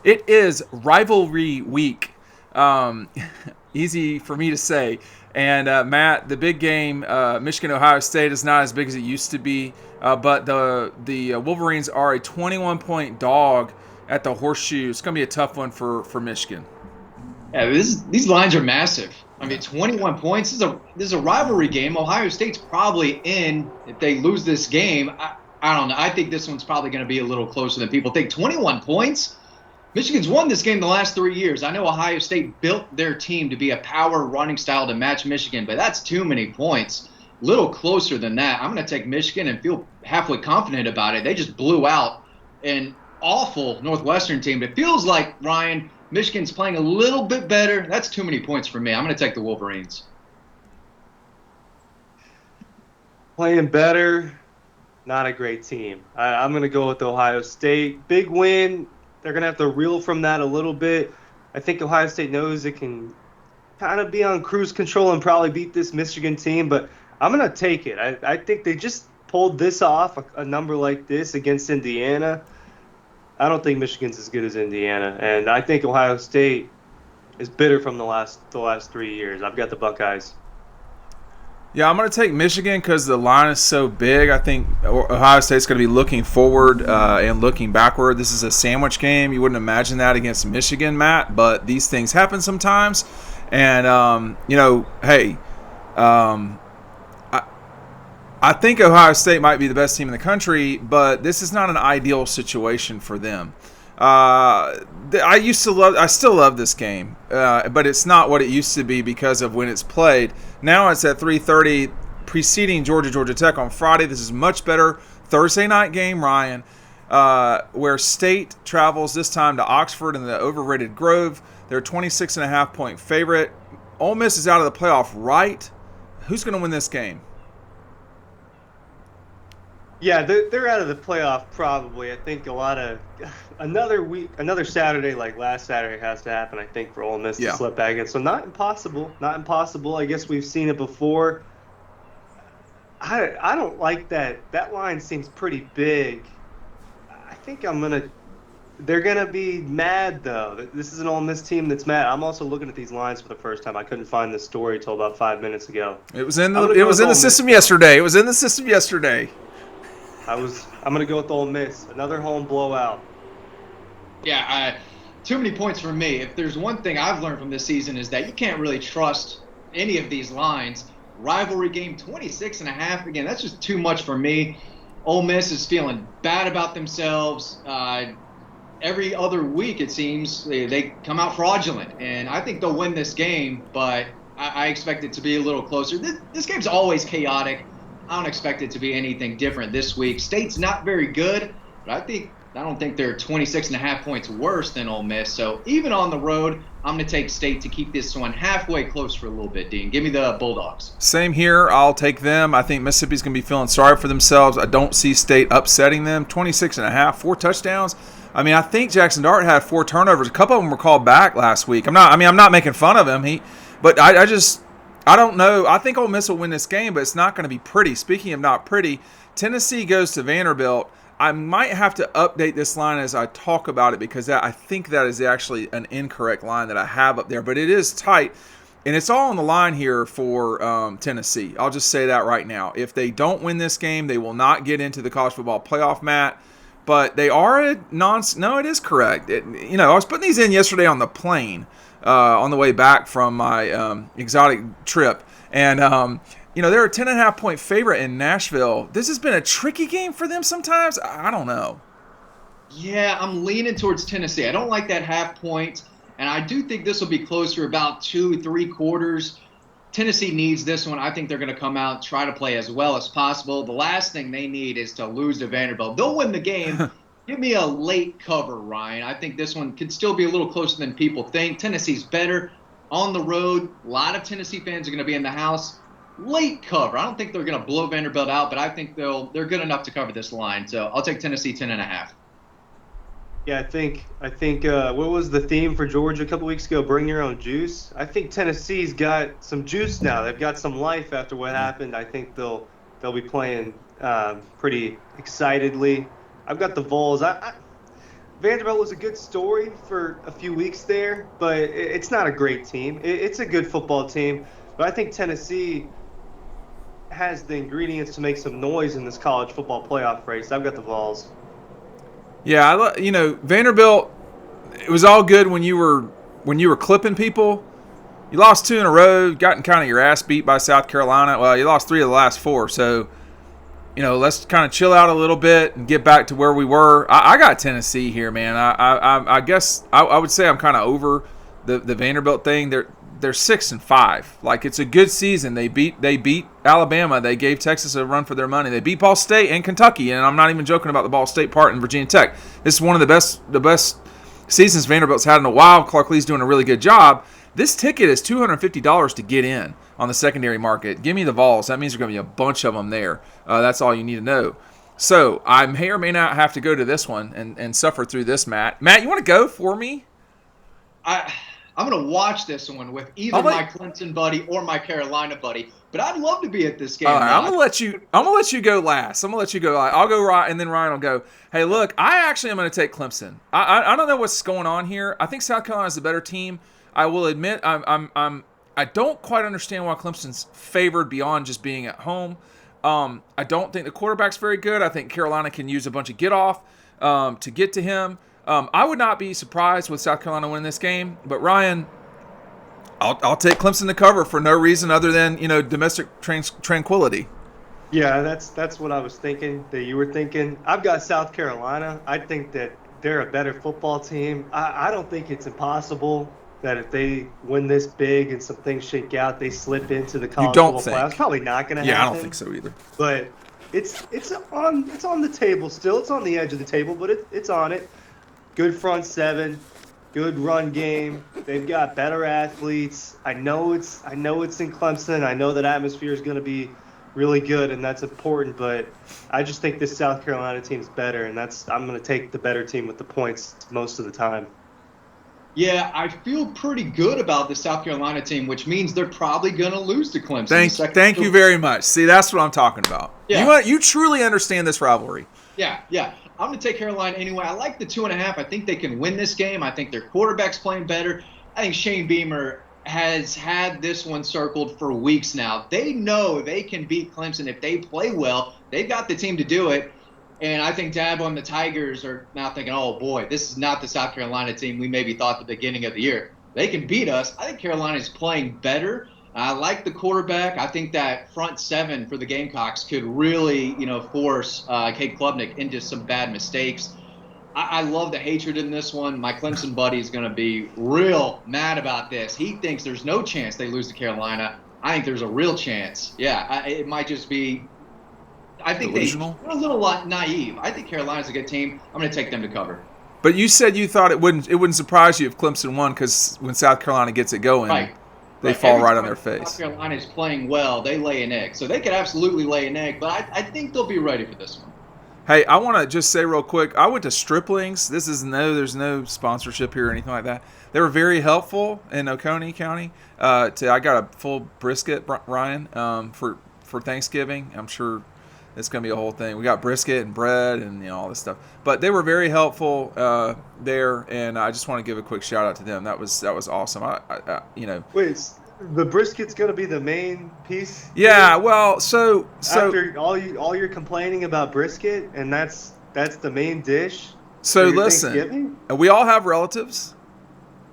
It is rivalry week. Um, Easy for me to say. And Matt, the big game, Michigan Ohio State is not as big as it used to be, but the Wolverines are a 21-point dog at the Horseshoe. It's going to be a tough one for Michigan. Yeah, these lines are massive. I Yeah. mean, 21 points. This is a rivalry game. Ohio State's probably in if they lose this game. I don't know. I think this one's probably going to be a little closer than people think. 21 points. Michigan's won this game the last 3 years. I know Ohio State built their team to be a power running style to match Michigan, but that's too many points. Little closer than that. I'm going to take Michigan and feel halfway confident about it. They just blew out an awful Northwestern team. It feels like, Ryan, Michigan's playing a little bit better. That's too many points for me. I'm going to take the Wolverines. Playing better, not a great team. I'm going to go with Ohio State. Big win. They're going to have to reel from that a little bit. I think Ohio State knows it can kind of be on cruise control and probably beat this Michigan team, but I'm going to take it. I think they just pulled this off, a number like this against Indiana. I don't think Michigan's as good as Indiana, and I think Ohio State is bitter from the last 3 years. I've got the Buckeyes. Yeah, I'm going to take Michigan because the line is so big. I think Ohio State's going to be looking forward and looking backward. This is a sandwich game. You wouldn't imagine that against Michigan, Matt, but these things happen sometimes. And, hey, I think Ohio State might be the best team in the country, but this is not an ideal situation for them. I still love this game, but it's not what it used to be because of when it's played. Now it's at 3:30, preceding Georgia Tech on Friday. This is much better Thursday night game, Ryan, where State travels this time to Oxford in the overrated Grove. They're a 26.5-point favorite. Ole Miss is out of the playoff, right? Who's going to win this game? Yeah, they're out of the playoff probably. I think another Saturday like last Saturday has to happen. I think for Ole Miss to slip back in. So not impossible. I guess we've seen it before. I don't like that. That line seems pretty big. I think they're gonna be mad though. This is an Ole Miss team that's mad. I'm also looking at these lines for the first time. I couldn't find this story till about 5 minutes ago. It was in the system yesterday. I'm gonna go with Ole Miss. Another home blowout. Yeah, too many points for me. If there's one thing I've learned from this season is that you can't really trust any of these lines. Rivalry game, 26.5. Again, that's just too much for me. Ole Miss is feeling bad about themselves. Every other week, it seems, they come out fraudulent. And I think they'll win this game, but I expect it to be a little closer. This game's always chaotic. I don't expect it to be anything different this week. State's not very good, but I don't think they're 26.5 points worse than Ole Miss. So even on the road, I'm going to take State to keep this one halfway close for a little bit, Dean. Give me the Bulldogs. Same here. I'll take them. I think Mississippi's going to be feeling sorry for themselves. I don't see State upsetting them. 26.5, 4 touchdowns. I mean, I think Jackson Dart had 4 turnovers. A couple of them were called back last week. I'm not making fun of him. But I don't know. I think Ole Miss will win this game, but it's not going to be pretty. Speaking of not pretty, Tennessee goes to Vanderbilt. I might have to update this line as I talk about it because I think that is actually an incorrect line that I have up there. But it is tight, and it's all on the line here for Tennessee. I'll just say that right now. If they don't win this game, they will not get into the college football playoff, Matt. But they are no, it is correct. I was putting these in yesterday on the plane on the way back from my exotic trip. And, they're a 10.5-point favorite in Nashville. This has been a tricky game for them sometimes. I don't know. Yeah, I'm leaning towards Tennessee. I don't like that half point, and I do think this will be closer about 2-3 quarters. Tennessee needs this one. I think they're going to come out and try to play as well as possible. The last thing they need is to lose to Vanderbilt. They'll win the game. Give me a late cover, Ryan. I think this one could still be a little closer than people think. Tennessee's better on the road. A lot of Tennessee fans are going to be in the house. Late cover. I don't think they're going to blow Vanderbilt out, but I think they're good enough to cover this line. So I'll take Tennessee 10.5. Yeah, I think what was the theme for Georgia a couple weeks ago? Bring your own juice. I think Tennessee's got some juice now. They've got some life after what happened. I think they'll be playing pretty excitedly. I've got the Vols. Vanderbilt was a good story for a few weeks there, but it's not a great team. It's a good football team, but I think Tennessee has the ingredients to make some noise in this college football playoff race. I've got the Vols. Yeah, Vanderbilt. It was all good when you were clipping people. You lost 2 in a row, gotten kind of your ass beat by South Carolina. Well, you lost 3 of the last 4, so let's kind of chill out a little bit and get back to where we were. I got Tennessee here, man. I guess I would say I'm kind of over the Vanderbilt thing. They're 6-5. Like, it's a good season. They beat Alabama. They gave Texas a run for their money. They beat Ball State and Kentucky, and I'm not even joking about the Ball State part in Virginia Tech. This is one of the best seasons Vanderbilt's had in a while. Clark Lee's doing a really good job. This ticket is $250 to get in on the secondary market. Give me the Vols. That means there's going to be a bunch of them there. That's all you need to know. So I may or may not have to go to this one and suffer through this, Matt. Matt, you want to go for me? I'm going to watch this one with either my Clemson buddy or my Carolina buddy. But I'd love to be at this game. All right, I'm gonna let you go last. I'll go right, and then Ryan will go. Hey, look, I actually am going to take Clemson. I don't know what's going on here. I think South Carolina is the better team. I will admit I don't quite understand why Clemson's favored beyond just being at home. I don't think the quarterback's very good. I think Carolina can use a bunch of get-off to get to him. I would not be surprised with South Carolina winning this game. But, Ryan, I'll take Clemson to cover for no reason other than, domestic tranquility. Yeah, that's what I was thinking, that you were thinking. I've got South Carolina. I think that they're a better football team. I don't think it's impossible that if they win this big and some things shake out, they slip into the college football playoffs. Probably not going to happen. Yeah, I don't think so either. But it's on the table still. It's on the edge of the table, but it's on it. Good front seven, good run game. They've got better athletes. I know it's in Clemson. I know that atmosphere is going to be really good, and that's important. But I just think this South Carolina team's better, and I'm going to take the better team with the points most of the time. Yeah, I feel pretty good about the South Carolina team, which means they're probably going to lose to Clemson. Thank you very much. See, that's what I'm talking about. Yeah. You truly understand this rivalry. Yeah. I'm going to take Carolina anyway. I like the 2.5. I think they can win this game. I think their quarterback's playing better. I think Shane Beamer has had this one circled for weeks now. They know they can beat Clemson if they play well. They've got the team to do it. And I think Dabo and the Tigers are now thinking, oh, boy, this is not the South Carolina team we maybe thought at the beginning of the year. They can beat us. I think Carolina's playing better. I like the quarterback. I think that front seven for the Gamecocks could really, force Cade Klubnik into some bad mistakes. I love the hatred in this one. My Clemson buddy is going to be real mad about this. He thinks there's no chance they lose to Carolina. I think there's a real chance. Yeah, it might just be – I think they're a little naive. I think Carolina's a good team. I'm going to take them to cover. But you said you thought it wouldn't surprise you if Clemson won because when South Carolina gets it going, they fall right on their face. South Carolina is playing well. They lay an egg. So they could absolutely lay an egg, but I think they'll be ready for this one. Hey, I want to just say real quick, I went to Striplings. There's no sponsorship here or anything like that. They were very helpful in Oconee County. I got a full brisket, Ryan, for Thanksgiving. I'm sure it's going to be a whole thing. We got brisket and bread and all this stuff. But they were very helpful there, and I just want to give a quick shout out to them. That was awesome. Wait, the brisket's going to be the main piece? Yeah, well, so after all you're complaining about brisket, and that's the main dish. So listen, we all have relatives,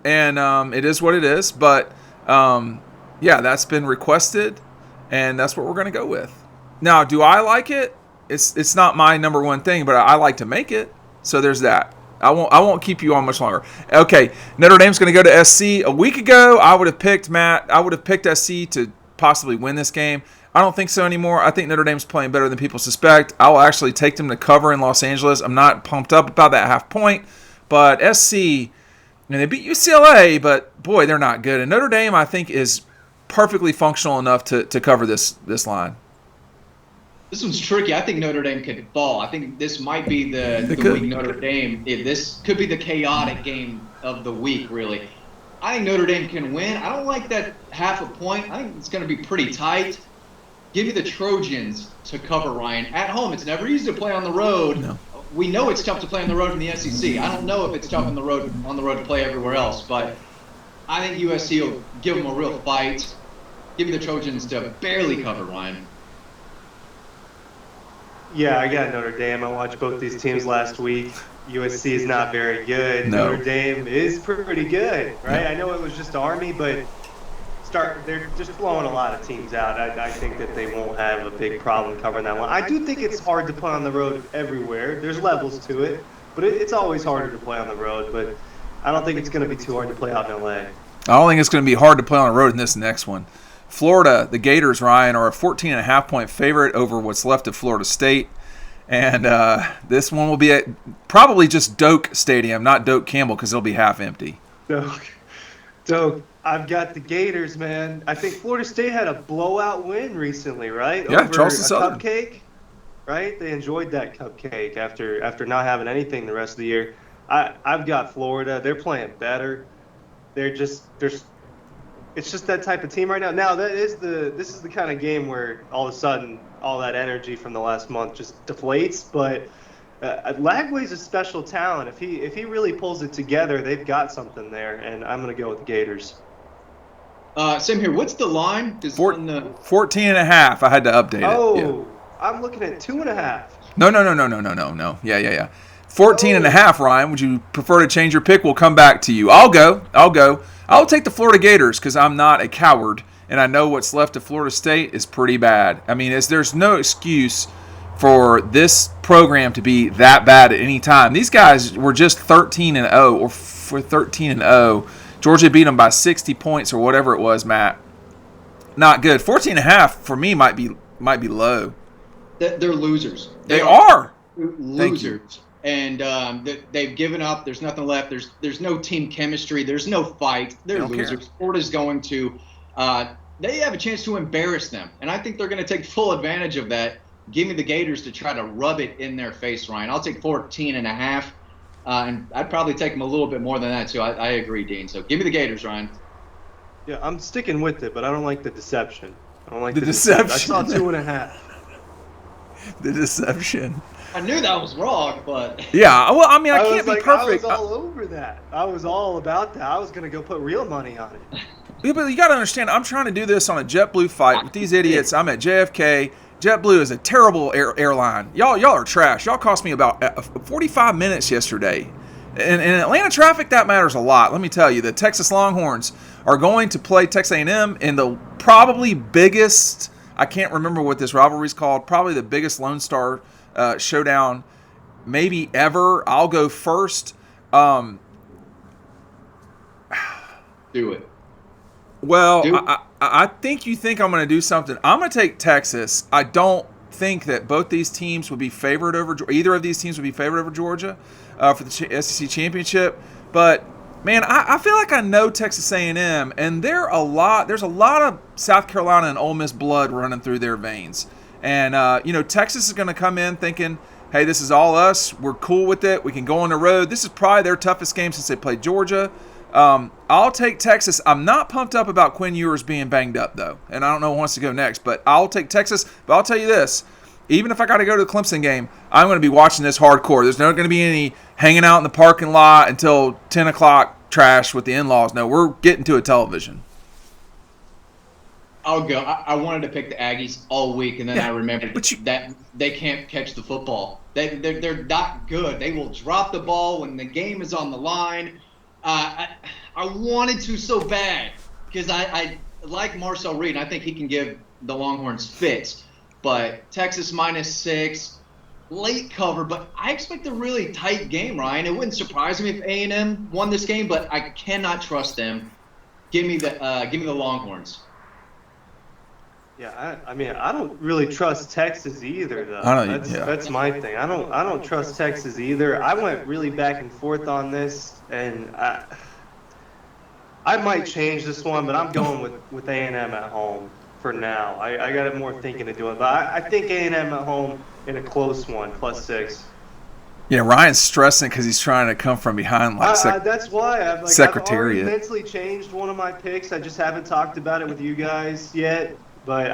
and it is what it is. But that's been requested, and that's what we're going to go with. Now, do I like it? It's not my number one thing, but I like to make it. So there's that. I won't keep you on much longer. Okay, Notre Dame's going to go to SC. A week ago, I would have picked SC to possibly win this game. I don't think so anymore. I think Notre Dame's playing better than people suspect. I will actually take them to cover in Los Angeles. I'm not pumped up about that half point, but SC, they beat UCLA, but boy, they're not good. And Notre Dame, I think, is perfectly functional enough to cover this line. This one's tricky. I think Notre Dame could fall. I think this might be the week Notre Dame. This could be the chaotic game of the week, really. I think Notre Dame can win. I don't like that half a point. I think it's going to be pretty tight. Give me the Trojans to cover, Ryan. At home, it's never easy to play on the road. No. we know it's tough to play on the road in the SEC. I don't know if it's tough on the road to play everywhere else, but I think USC will give them a real fight. Give me the Trojans to barely cover, Ryan. Yeah, I got Notre Dame. I watched both these teams last week. USC is not very good. No. Notre Dame is pretty good, right? I know it was just Army, but they're just blowing a lot of teams out. I think that they won't have a big problem covering that one. I do think it's hard to play on the road everywhere. There's levels to it, but it's always harder to play on the road. But I don't think it's going to be too hard to play out in LA. I don't think it's going to be hard to play on the road in this next one. Florida, the Gators, Ryan, are a 14.5-point favorite over what's left of Florida State. And this one will be at probably just Doak Stadium, not Doak Campbell, because it'll be half empty. Doak, I've got the Gators, man. I think Florida State had a blowout win recently, right? Yeah, over Charleston a Southern. Cupcake, right? They enjoyed that cupcake after not having anything the rest of the year. I've got Florida. They're playing better. It's just that type of team right now. Now this is the kind of game where all of a sudden all that energy from the last month just deflates. But Lagway's a special talent. If he really pulls it together, they've got something there. And I'm gonna go with the Gators. Same here. What's the line? 14.5. I had to update it. Oh, Yeah. I'm looking at 2.5. No. Yeah. 14.5, Ryan. Would you prefer to change your pick? We'll come back to you. I'll go. I'll take the Florida Gators because I'm not a coward, and I know what's left of Florida State is pretty bad. I mean, there's no excuse for this program to be that bad at any time. These guys were just 13-0 or for 13-0. Georgia beat them by 60 points or whatever it was, Matt. Not good. 14.5 for me might be low. They're losers. They are losers. And they've given up. There's nothing left. There's no team chemistry. There's no fight. They're losers. Florida's going to they have a chance to embarrass them. And I think they're going to take full advantage of that. Give me the Gators to try to rub it in their face, Ryan. I'll take 14.5. And I'd probably take them a little bit more than that, too. I agree, Dean. So give me the Gators, Ryan. Yeah, I'm sticking with it, but I don't like the deception. I don't like the deception. I saw 2.5. The deception. I knew that was wrong, but yeah. Well, I mean, I can't be perfect. I was all over that. I was all about that. I was gonna go put real money on it. Yeah, but you got to understand, I'm trying to do this on a JetBlue flight with these idiots. I'm at JFK. JetBlue is a terrible airline. Y'all are trash. Y'all cost me about 45 minutes yesterday. In Atlanta traffic, that matters a lot. Let me tell you, the Texas Longhorns are going to play Texas A&M in the probably biggest. I can't remember what this rivalry is called. Probably the biggest Lone Star showdown maybe ever. I'll go first. Do it. Well, I think you think I'm going to do something. I'm going to take Texas. I don't think that both these teams would be favored over either of these teams would be favored over Georgia for the SEC championship. But man, I feel like I know Texas A&M, and there's a lot of South Carolina and Ole Miss blood running through their veins. And Texas is going to come in thinking, hey, this is all us. We're cool with it. We can go on the road. This is probably their toughest game since they played Georgia. I'll take Texas. I'm not pumped up about Quinn Ewers being banged up, though, and I don't know who wants to go next. But I'll take Texas. But I'll tell you this. Even if I got to go to the Clemson game, I'm going to be watching this hardcore. There's not going to be any hanging out in the parking lot until 10 o'clock trash with the in-laws. No, we're getting to a television. I'll go. I wanted to pick the Aggies all week, and then I remembered that they can't catch the football. They're not good. They will drop the ball when the game is on the line. I wanted to so bad because I like Marcel Reed, and I think he can give the Longhorns fits. But Texas -6, late cover, but I expect a really tight game, Ryan. It wouldn't surprise me if A&M won this game, but I cannot trust them. Give me the Longhorns. Yeah, I mean, I don't really trust Texas either, though. That's my thing. I don't trust Texas either. I went really back and forth on this, and I might change this one, but I'm going with A&M at home for now. I got more thinking to do it, but I think A&M at home in a close one, +6. Yeah, Ryan's stressing because he's trying to come from behind that's why I've Secretariat. I've already mentally changed one of my picks. I just haven't talked about it with you guys yet. But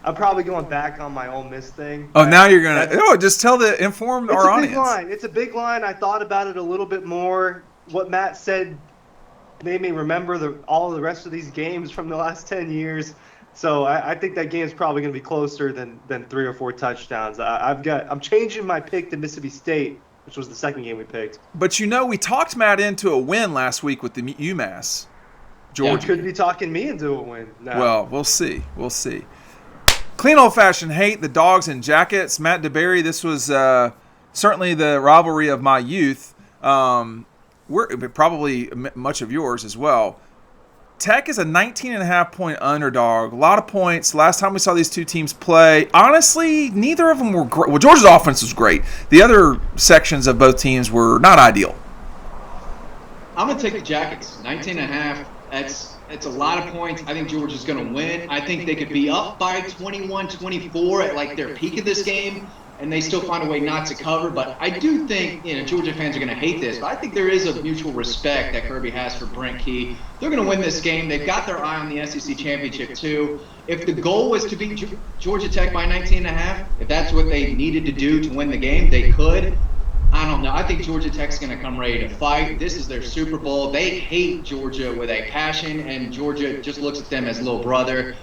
I'm probably going back on my Ole Miss thing. Oh, now you're gonna. Oh, just inform our audience. It's a big line. It's a big line. I thought about it a little bit more. What Matt said made me remember all the rest of these games from the last 10 years. So I think that game's probably going to be closer than 3 or 4 touchdowns. I'm changing my pick to Mississippi State, which was the second game we picked. But we talked Matt into a win last week with the UMass. Georgia. Yeah, could be talking me into a win. No. Well, we'll see. We'll see. Clean old-fashioned hate, the Dogs and Jackets. Matt DeBerry, this was certainly the rivalry of my youth. We're probably much of yours as well. Tech is a 19.5-point underdog. A lot of points. Last time we saw these two teams play, honestly, neither of them were great. Well, Georgia's offense was great. The other sections of both teams were not ideal. I'm going to take the Jackets. 19.5. It's a lot of points. I think Georgia's going to win. I think they could be up by 21-24 at like their peak of this game, and they still find a way not to cover. But I do think, Georgia fans are going to hate this, but I think there is a mutual respect that Kirby has for Brent Key. They're going to win this game. They've got their eye on the SEC championship too. If the goal was to beat Georgia Tech by 19.5, if that's what they needed to do to win the game, they could. I don't know. I think Georgia Tech's going to come ready to fight. This is their Super Bowl. They hate Georgia with a passion, and Georgia just looks at them as little brother.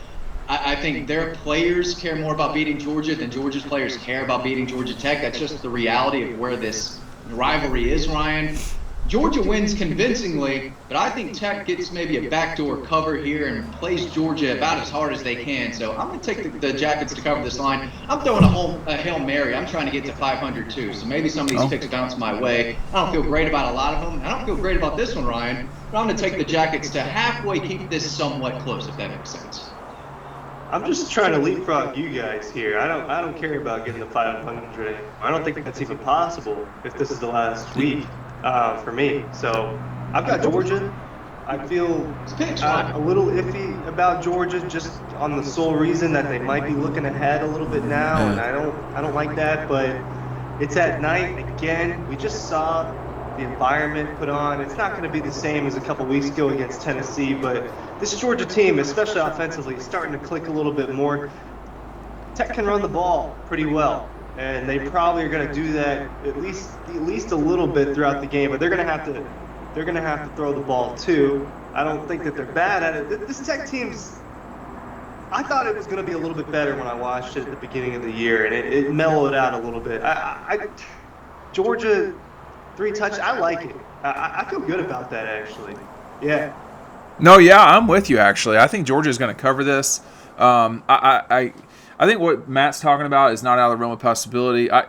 I think their players care more about beating Georgia than Georgia's players care about beating Georgia Tech. That's just the reality of where this rivalry is, Ryan. Georgia wins convincingly, but I think Tech gets maybe a backdoor cover here and plays Georgia about as hard as they can. So I'm going to take the Jackets to cover this line. I'm throwing a Hail Mary. I'm trying to get to 500 too. So maybe some of these picks bounce my way. I don't feel great about a lot of them. I don't feel great about this one, Ryan. But I'm going to take the Jackets to halfway keep this somewhat close, if that makes sense. I'm just trying to leapfrog you guys here. I don't care about getting to 500. I don't think that's even possible if this is the last week for me. So I've got Georgia. I feel a little iffy about Georgia just on the sole reason that they might be looking ahead a little bit now, and I don't like that. But it's at night again. We just saw the environment put on. It's not going to be the same as a couple weeks ago against Tennessee, but this Georgia team, especially offensively, is starting to click a little bit more. Tech can run the ball pretty well, and they probably are going to do that at least a little bit throughout the game. But they're going to have to throw the ball too. I don't think that they're bad at it. This Tech team's. I thought it was going to be a little bit better when I watched it at the beginning of the year, and it mellowed out a little bit. Georgia 3 touch. I like it. I feel good about that actually. Yeah. No, yeah, I'm with you, actually. I think Georgia is going to cover this. I think what Matt's talking about is not out of the realm of possibility. I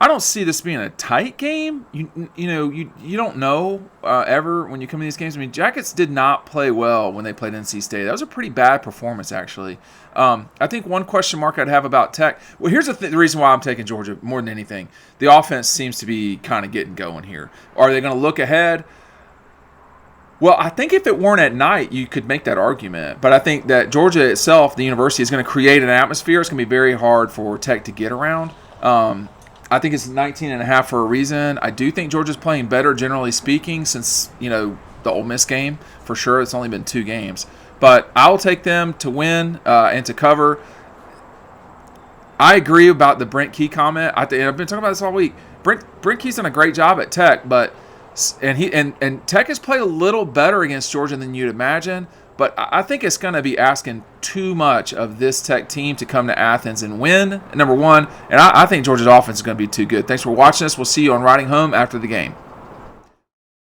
don't see this being a tight game. You don't know ever when you come to these games. I mean, Jackets did not play well when they played NC State. That was a pretty bad performance, actually. I think one question mark I'd have about Tech. Well, here's the reason why I'm taking Georgia more than anything. The offense seems to be kind of getting going here. Are they going to look ahead? Well, I think if it weren't at night, you could make that argument. But I think that Georgia itself, the university, is going to create an atmosphere. It's going to be very hard for Tech to get around. I think it's 19.5 for a reason. I do think Georgia's playing better, generally speaking, since, the Ole Miss game. For sure, it's only been 2 games. But I'll take them to win and to cover. I agree about the Brent Key comment. I've been talking about this all week. Brent Key's done a great job at Tech, but and Tech has played a little better against Georgia than you'd imagine, but I think it's going to be asking too much of this Tech team to come to Athens and win, number one, and I think Georgia's offense is going to be too good. Thanks for watching us. We'll see you on Riding Home after the game.